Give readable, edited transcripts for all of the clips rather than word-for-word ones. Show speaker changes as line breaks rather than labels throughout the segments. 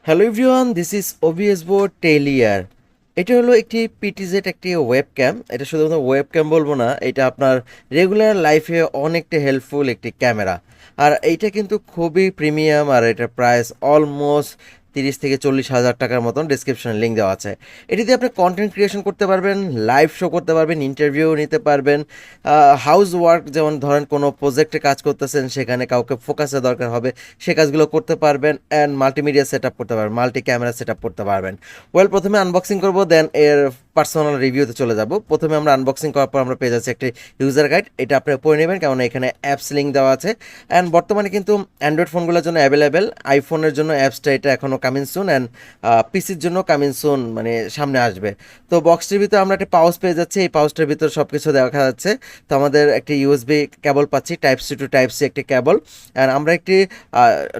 Hello everyone, this is OBSBOT টেলিয়ার। এটা হলো একটি পিটিজেড একটি ওয়েবক্যাম। এটা শুধুমাত্র ওয়েবক্যাম বলবো না, এটা আপনার রেগুলার লাইফে অনেকটা হেল্পফুল একটি ক্যামেরা। আর এইটা কিন্তু খুবই প্রিমিয়াম, আর এটার প্রাইস অলমোস্ট 30 থেকে 40 হাজার টাকার মতন। ডিসক্রিপশনে লিঙ্ক দেওয়া আছে। এটি দিয়ে আপনি কন্টেন্ট ক্রিয়েশন করতে পারবেন, লাইভ শো করতে পারবেন, ইন্টারভিউ নিতে পারবেন, হাউস ওয়ার্ক, যেমন ধরেন কোনো প্রজেক্টে কাজ করতেছেন, সেখানে কাউকে ফোকাসের দরকার হবে, সে কাজগুলো করতে পারবেন। অ্যান্ড মাল্টিমিডিয়া সেট আপ করতে পারবেন, মাল্টি ক্যামেরা সেট আপ করতে পারবেন। প্রথমে আনবক্সিং করবো, দেন এর পার্সোনাল রিভিউতে চলে যাব। প্রথমে আমরা আনবক্সিং করার পর আমরা পেয়ে যাচ্ছি একটি ইউজার গাইড। এটা আপনি পড়ে নেবেন, কারণ এখানে অ্যাপস লিঙ্ক দেওয়া আছে। অ্যান্ড বর্তমানে কিন্তু অ্যান্ড্রয়েড ফোনগুলোর জন্য অ্যাভেলেবেল, আইফোনের জন্য অ্যাপসটা এটা এখনও কামিং সুন, অ্যান্ড পিসির জন্য কামিং সুন, মানে সামনে আসবে। তো বক্সটির ভিতরে আমরা একটা পাউচ পেয়ে যাচ্ছি। এই পাউচটার ভিতরে সব কিছু দেখা যাচ্ছে। তো আমাদের একটি ইউএসবি কেবল পাচ্ছি, type C to type C একটি কেবল। অ্যান্ড আমরা একটি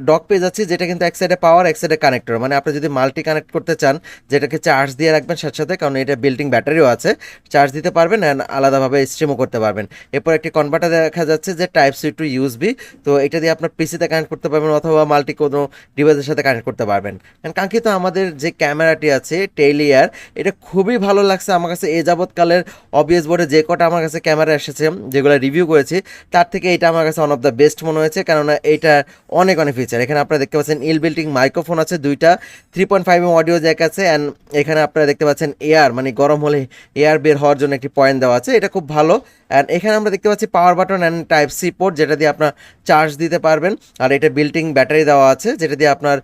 ডক পেয়ে যাচ্ছি, যেটা কিন্তু এক সাইডে পাওয়ার, এক সাইডে কানেক্টর। মানে আপনি যদি মাল্টি কানেক্ট করতে চান, যেটাকে চার্জ দিয়ে রাখবেন সাথে সাথে, কারণ এটা বিল্টিং ব্যাটারিও আছে, চার্জ দিতে পারবেন অ্যান্ড আলাদাভাবে স্ট্রিমও করতে পারবেন। এরপর একটি কনভার্টার দেখা যাচ্ছে যে টাইপ সি টু ইউএসবি। তো এটা দিয়ে আপনার পিসিতে কানেক্ট করতে পারবেন অথবা মাল্টি কোনো ডিভাইসের সাথে কানেক্ট করতে পারবেন। অ্যান্ড কাঙ্ক্ষিত আমাদের যে ক্যামেরাটি আছে টেলিয়ার, এটা খুবই ভালো লাগছে আমার কাছে। এ যাবৎকালের OBSBOT যে কটা আমার কাছে ক্যামেরা এসেছে, যেগুলো রিভিউ করেছি, তার থেকে এটা আমার কাছে ওয়ান অফ দ্য বেস্ট মনে হয়েছে। কেননা এটা অনেক অনেক ফিচার। এখানে আপনারা দেখতে পাচ্ছেন ইল বিল্টিং মাইক্রোফোন আছে দুইটা, 3.5 অডিও জ্যাক আছে। অ্যান্ড এখানে আপনারা দেখতে পাচ্ছেন এয়ার, মানে গরম হলে এয়ার বের হওয়ার জন্য একটি পয়েন্ট দেওয়া আছে, এটা খুব ভালো। অ্যান্ড এখানে আমরা দেখতে পাচ্ছি power button and type C port, যেটা দিয়ে আপনার চার্জ দিতে পারবেন। আর এটা বিল্টিং ব্যাটারি দেওয়া আছে, যেটা দিয়ে আপনার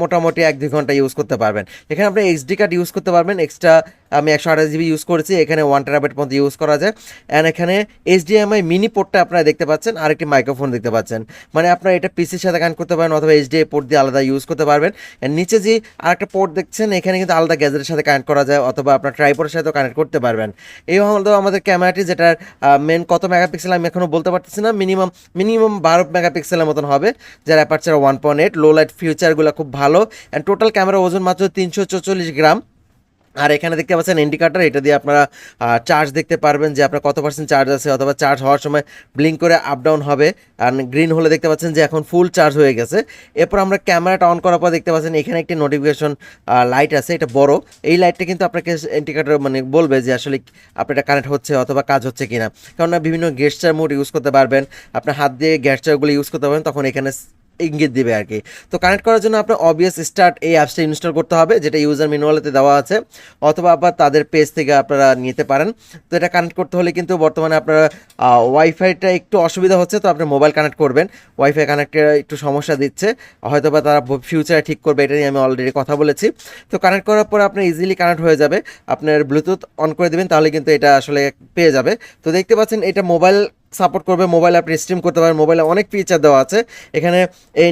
মোটামুটি 1-2 ঘন্টা ইউজ করতে পারবেন। এখানে আপনি এইচডি কার্ড ইউজ করতে পারবেন এক্সট্রা। আমি 128 জিবি ইউজ করেছি, এখানে 1 টেরাবাইট পর্যন্ত ইউজ করা যায়। অ্যান্ড এখানে এইচডিএমআই মিনি পোর্টটা আপনারা দেখতে পাচ্ছেন, আর একটি মাইক্রোফোন দেখতে পাচ্ছেন। মানে আপনারা এটা পিসির সাথে কানেক্ট করতে পারেন অথবা এইচডিএমআই পোর্ট দিয়ে আলাদা ইউজ করতে পারবেন। অ্যান্ড নিচে যে আরেকটা পোর্ট দেখছেন, এখানে কিন্তু আলাদা গ্যাজেটের সাথে কানেক্ট করা যায় অথবা আপনার ট্রাইপডের সাথেও কানেক্ট করতে পারবেন। এই হলো আমাদের ক্যামেরাটি, যেটার মেন কত মেগাপিক্সেল আমি এখনও বলতে পারতেছি না, মিনিমাম 12 মেগাপিক্সেলের মতন হবে, যার অ্যাপারচার 1.8, লো লাইট ফিউচারগুলো খুব ভালো। অ্যান্ড টোটাল ক্যামেরা ওজন মাত্র 344 গ্রাম। আর এখানে দেখতে পাচ্ছেন ইন্ডিকেটর, এটা দিয়ে আপনারা চার্জ দেখতে পারবেন যে আপনার কত পার্সেন্ট চার্জ আছে, অথবা চার্জ হওয়ার সময় ব্লিঙ্ক করে আপ ডাউন হবে। আর গ্রিন হলে দেখতে পাচ্ছেন যে এখন ফুল চার্জ হয়ে গেছে। এরপর আমরা ক্যামেরাটা অন করার পর দেখতে পাচ্ছেন এখানে একটি নোটিফিকেশন লাইট আছে, এটা বড়। এই লাইটটা কিন্তু আপনাকে ইন্ডিকেটর মানে বলবে যে আসলে আপনার এটা কানেক্ট হচ্ছে অথবা কাজ হচ্ছে কিনা। কেননা বিভিন্ন গেস্টার মোড ইউজ করতে পারবেন, আপনার হাত দিয়ে গেস্টারগুলো ইউজ করতে পারবেন, তখন এখানে ইঙ্গিত দিবে আর কি। তো কানেক্ট করার জন্য আপনার OBSStart এই অ্যাপসটা ইনস্টল করতে হবে, যেটা ইউজার ম্যানুয়ালেতে দেওয়া আছে, অথবা আবার তাদের পেজ থেকে আপনারা নিতে পারেন। তো এটা কানেক্ট করতে হলে কিন্তু বর্তমানে আপনারা ওয়াইফাইটা একটু অসুবিধা হচ্ছে, তো আপনি মোবাইল কানেক্ট করবেন। ওয়াইফাই কানেক্টের একটু সমস্যা দিচ্ছে, হয়তো বা তারা ফিউচারে ঠিক করবে, এটা নিয়ে আমি অলরেডি কথা বলেছি। তো কানেক্ট করার পর আপনার ইজিলি কানেক্ট হয়ে যাবে। আপনার ব্লুটুথ অন করে দেবেন, তাহলে কিন্তু এটা আসলে পেয়ে যাবে। তো দেখতে পাচ্ছেন এটা মোবাইল সাপোর্ট করবে, মোবাইলে আপনি স্ট্রিম করতে পারেন, মোবাইলে অনেক ফিচার দেওয়া আছে। এখানে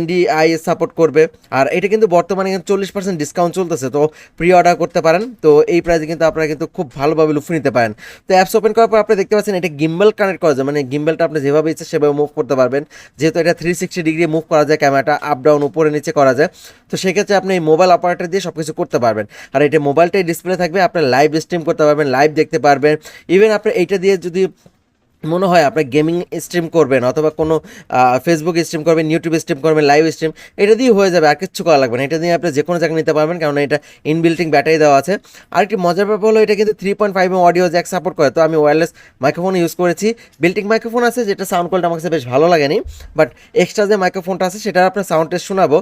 NDI সাপোর্ট করবে। আর এটা কিন্তু বর্তমানে 40% ডিসকাউন্ট চলতেছে, তো প্রি অর্ডার করতে পারেন। তো এই প্রাইসে কিন্তু আপনারা কিন্তু খুব ভালোভাবে লুফে নিতে পারেন। তো অ্যাপস ওপেন করার পর আপনি দেখতে পাচ্ছেন এটা গিম্বল কানেক্ট করা যায়, মানে গিম্বলটা আপনি যেভাবে ইচ্ছে সেভাবে মুভ করতে পারবেন। যেহেতু এটা 360 ডিগ্রি মুভ করা যায়, ক্যামেরাটা আপ ডাউন উপরে নিচে করা যায়, তো সেক্ষেত্রে আপনি এই মোবাইল অপারেটর দিয়ে সব কিছু করতে পারবেন। আর এটা মোবাইলটাই ডিসপ্লে থাকবে, আপনি লাইভ স্ট্রিম করতে পারবেন, লাইভ দেখতে পারবেন। ইভেন আপনি এইটা দিয়ে যদি মনে হয় আপনি গেমিং স্ট্রিম করবেন, অথবা কোনো ফেসবুক স্ট্রিম করবেন, ইউটিউব স্ট্রিম করবেন, লাইভ স্ট্রিম, এটা দিয়ে হয়ে যাবে, আর কিচ্ছু করা লাগবে না। এটা দিয়ে আপনি যে কোনো জায়গায় নিতে পারবেন, কারণ এটা ইনবিল্টিং ব্যাটারি দেওয়া আছে। আরেকটি মজার ব্যাপার হলো এটা কিন্তু 3.5 অডিও জ্যাক সাপোর্ট করে। তো আমি ওয়্যারলেস মাইক্রোফোন ইউজ করেছি, বিল্টিং মাইক্রোফোন আছে, যেটা সাউন্ড কোয়ালিটি আমার কাছে বেশ ভালো লাগেনি, বাট এক্সট্রা যে মাইক্রোফোনটা আছে সেটা আপনার সাউন্ড টেস্ট শোনাবো,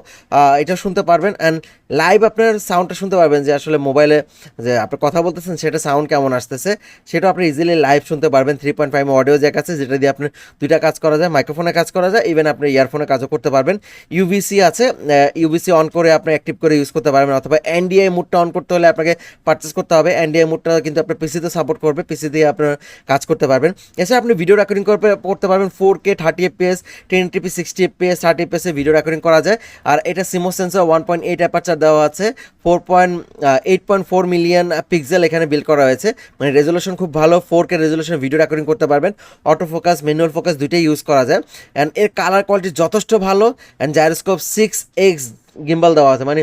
এটা শুনতে পারবেন। অ্যান্ড লাইভ আপনার সাউন্ডটা শুনতে পারবেন, যে আসলে মোবাইলে যে আপনি কথা বলতেছেন সেটা সাউন্ড কেমন আসতেছে, সেটা আপনি ইজিলি লাইভ শুনতে পারবেন। 3.5 অডিও জ্যাক আছে, যেটা দিয়ে আপনার দুইটা কাজ করা যায়, মাইক্রোফোনে কাজ করা যায়, ইভেন আপনি ইয়ারফোনে কাজও করতে পারবেন। ইউভিসি আছে, ইউভিসি অন করে আপনি অ্যাক্টিভ করে ইউজ করতে পারবেন, অথবা NDI মুডটা অন করতে হলে আপনাকে পারচেস করতে হবে। NDI মুডটা কিন্তু আপনার পিসিতে সাপোর্ট করবে, পিসি দিয়ে আপনার কাজ করতে পারবেন। এছাড়া আপনি ভিডিও রেকর্ডিং করতে পারবেন 4K 30fps, 1080p 60fps 30fps এ ভিডিও রেকর্ডিং করা যায়। আর এটা সিমো সেন্সর 1.8 অ্যাপারচার দেওয়া আছে, 8.4 মিলিয়ন পিক্সেল এখানে বিল্ড করা হয়েছে, মানে রেজলিউশন খুব ভালো, 4K রেজলিউশন ভিডিও রেকর্ডিং করতে পারবেন। অটো ফোকাস, ম্যানুয়াল ফোকাস দুইটাই ইউজ করা যায়। অ্যান্ড এর কালার কোয়ালিটি যথেষ্ট ভালো। অ্যান্ড জাইরোস্কোপ 6x গিম্বল দেওয়া আছে, মানে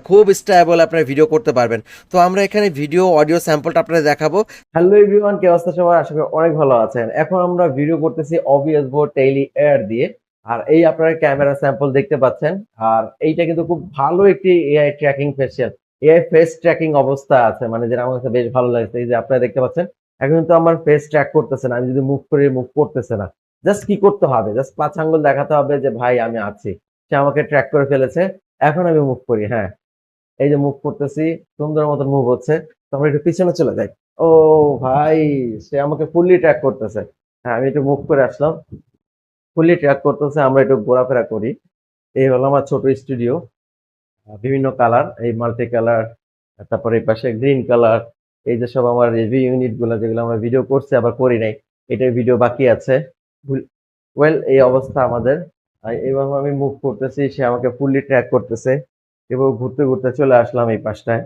খুব স্টেবল, আপনারা ভিডিও করতে পারবেন। তো আমরা এখানে ভিডিও অডিও স্যাম্পলটা আপনাদের দেখাবো। হ্যালো এভরিওয়ান, কে অবস্থা সবার? আশা করি অনেক ভালো আছেন। এখন আমরা ভিডিও করতেছি OBSBOT টেইলি এয়ার দিয়ে। আর এই আপনারা ক্যামেরা স্যাম্পল দেখতে পাচ্ছেন। আর এইটা কিন্তু খুব ভালো একটি AI tracking facial, AI face tracking অবস্থা আছে, মানে যেটা আমার কাছে বেশ ভালো লাগছে। এই যে আপনারা দেখতে পাচ্ছেন এখন কিন্তু আমার ফেস ট্র্যাক করতেছে না, আমি যদি মুভ করি মুভ করতেছে না। জাস্ট কি করতে হবে, জাস্ট 5 আঙ্গুল দেখাতে হবে যে ভাই আমি আছি, সে আমাকে ট্র্যাক করে ফেলেছে। এখন আমি মুভ করি, হ্যাঁ এই যে মুভ করতেছি, সুন্দর মতন মুভ হচ্ছে। তো আমরা একটু পিছনে চলে যাই। ও ভাই, সে আমাকে ফুললি ট্র্যাক করতেছে। হ্যাঁ আমি একটু মুভ করে আসলাম, ফুললি ট্র্যাক করতেছে, আমরা একটু ঘোরাফেরা করি। এই হলো আমার ছোট স্টুডিও, বিভিন্ন কালার, এই মাল্টি কালার, তারপরে এই পাশে গ্রিন কালার। এই যে সব আমার রিভিউ ইউনিট গুলো, যেগুলো আমরা ভিডিও করছি আবার করি নাই, এটার ভিডিও বাকি আছে। ওয়েল এই অবস্থা আমাদের। এইভাবে আমি মুভ করতেছি, সে আমাকে ফুললি ট্র্যাক করতেছে। এবং ঘুরতে ঘুরতে চলে আসলাম এই পাশটায়,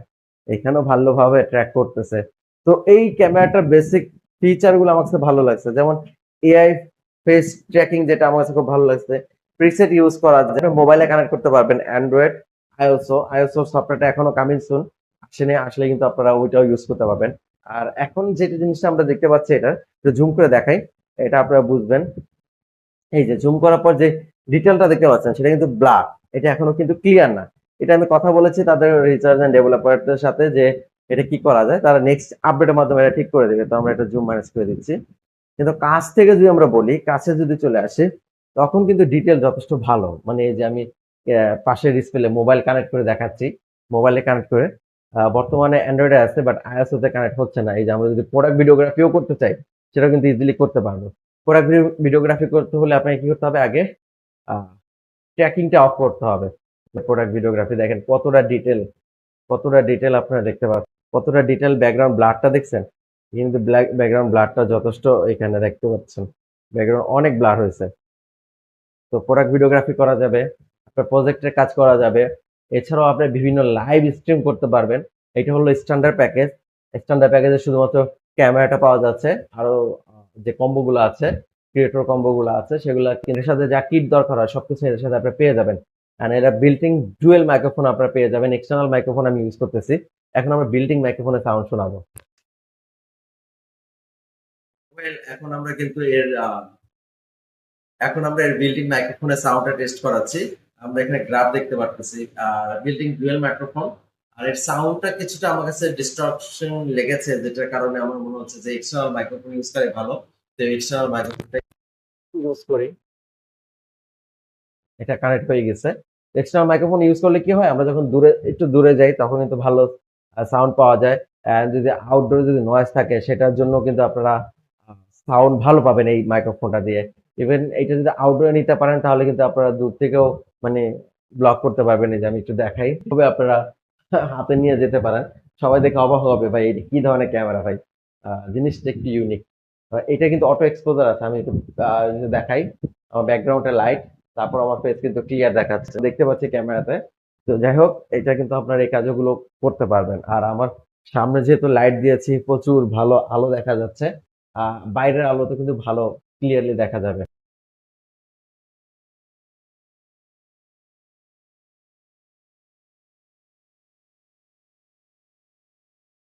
এখানেও ভালোভাবে ট্র্যাক করতেছে। তো এই ক্যামেরাটার বেসিক ফিচার গুলো আমার কাছে ভালো লাগছে, যেমন এআই ফেস ট্র্যাকিং, যেটা আমার কাছে খুব ভালো লাগছে। প্রিসেট ইউজ করা যায়, মোবাইলে কানেক্ট করতে পারবেন, অ্যান্ড্রয়েড, আইওএসও সফটওয়্যারটা এখনো কামিং সুন, আসেনি, আসলে কিন্তু আপনারা ওইটাও ইউজ করতে পারবেন। আর এখন যেটা জিনিসটা আমরা দেখতে পাচ্ছি, এটা একটু জুম করে দেখাই, এটা আপনারা বুঝবেন। এই যে জুম করার পর যে ডিটেলটা দেখতে পাচ্ছেন, সেটা কিন্তু ব্লার, এটা এখনো কিন্তু ক্লিয়ার না। এটা আমি কথা বলেছি তাদের রিসার্চ এন্ড ডেভেলপারদের সাথে, যে এটা কি করা যায়, তারা নেক্সট আপডেটের মাধ্যমে এটা ঠিক করে দেবে। তো আমরা এটা জুম ম্যানেজ করে দিচ্ছি। কিন্তু কাছ থেকে যদি আমরা বলি, কাছে যদি চলে আসে, তখন কিন্তু ডিটেল যথেষ্ট ভালো। মানে এই যে আমি পাশের ডিসপ্লে মোবাইল কানেক্ট করে দেখাচ্ছি, মোবাইলে কানেক্ট করে। বর্তমানে অ্যান্ড্রয়েডে আছে, বাট আইওএস তে কানেক্ট হচ্ছে না। এই যে আমরা যদি প্রোডাক্ট ভিডিওগ্রাফিও করতে চাই, সেটা কিন্তু ইজিলি করতে পারবো। প্রোডাক্ট ভিডিওগ্রাফি করতে হলে আপনাকে কি করতে হবে, আগে ট্র্যাকিংটা অফ করতে হবে। প্রোডাক্ট ভিডিওগ্রাফি দেখেন কতটা ডিটেল, কতটা ডিটেল আপনারা দেখতে পাচ্ছেন, কতটা ডিটেল। ব্যাকগ্রাউন্ড ব্লারটা দেখছেন, কিন্তু ব্যাকগ্রাউন্ড ব্লারটা যথেষ্ট এখানে দেখতে পাচ্ছেন, ব্যাকগ্রাউন্ড অনেক ব্লার হয়েছে। তো প্রোডাক্ট ভিডিওগ্রাফি করা যাবে, আপনার প্রজেক্টের কাজ করা যাবে। এছাড়াও আপনি বিভিন্ন লাইভ স্ট্রিম করতে পারবেন। এটা হলো স্ট্যান্ডার্ড প্যাকেজ। স্ট্যান্ডার্ড প্যাকেজে শুধুমাত্র ক্যামেরাটা পাওয়া যাচ্ছে, আরো যে কম্বো গুলো আছে, ক্রিয়েটর কম্বো গুলো আছে, সেগুলো এর সাথে যা কিট দরকার হয় সবকিছু এর সাথে আপনি পেয়ে যাবেন। আর এরা বিল্টিং ডুয়েল মাইক্রোফোন আপনারা পেয়ে যাবেন। এক্সটার্নাল মাইক্রোফোন আমি ইউজ করতেছি, এখন আমরা বিল্টিং মাইক্রোফোনের সাউন্ড শোনাবো। এখন আমরা কিন্তু এর বিল্ডিং মাইক্রোফোনের সাউন্ডটা টেস্ট করাচ্ছি। আমরা এখানে গ্রাফ দেখতে পাচ্ছি, আর বিল্ডিং ডুয়েল মাইক্রোফোন। আর এর সাউন্ডটা কিছুটা আমার কাছে ডিস্টরশন লেগেছে, যেটার কারণে আমার মনে হচ্ছে যে এক্সটার্নাল মাইক্রোফোন ইউজ করে ভালো। তো এক্সটার্নাল মাইক্রোফোনটা ইউজ করি, এটা কানেক্ট হয়ে গেছে। এক্সটার্নাল মাইক্রোফোন ইউজ করলে কি হয়, আমরা যখন একটু দূরে যাই তখন কিন্তু ভালো সাউন্ড পাওয়া যায়। যদি আউটডোরে যদি নয়েজ থাকে, সেটার জন্য কিন্তু আপনারা সাউন্ড ভালো পাবেন এই মাইক্রোফোনটা দিয়ে। ইভেন এটা যদি আউটডোরে নিতে পারেন, তাহলে কিন্তু আপনারা দূর থেকেও মানে ব্লক করতে পারবেন। এই যে আমি একটু দেখাই, তবে আপনারা হাতে নিয়ে যেতে পারেন, সবাই দেখে অবাক হবে, ভাই এটা কি ধরনের ক্যামেরা ভাই। জিনিসটা একটু ইউনিক। এটা কিন্তু অটো এক্সপোজার আছে, আমি একটু যদি দেখাই, আমার ব্যাকগ্রাউন্ডে লাইট, তারপর আমার ফেস কিন্তু ক্লিয়ার দেখাচ্ছে, দেখতে পাচ্ছি ক্যামেরাতে। তো যাই হোক, এটা কিন্তু আপনার এই কাজগুলো করতে পারবেন। আর আমার সামনে যেহেতু লাইট দিয়েছি, প্রচুর ভালো আলো দেখা যাচ্ছে। বাইরের আলোতে কিন্তু ভালো ক্লিয়ারলি দেখা যাবে।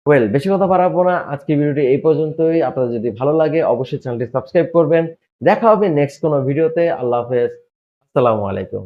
ওয়েল, বেশি কথা বাড়াবো না, আজকে ভিডিওটি এই পর্যন্তই। আপনার যদি ভালো লাগে অবশ্যই চ্যানেলটি সাবস্ক্রাইব করবেন। দেখা হবে নেক্সট কোনো ভিডিওতে। আল্লাহ হাফেজ, আসসালামু আলাইকুম।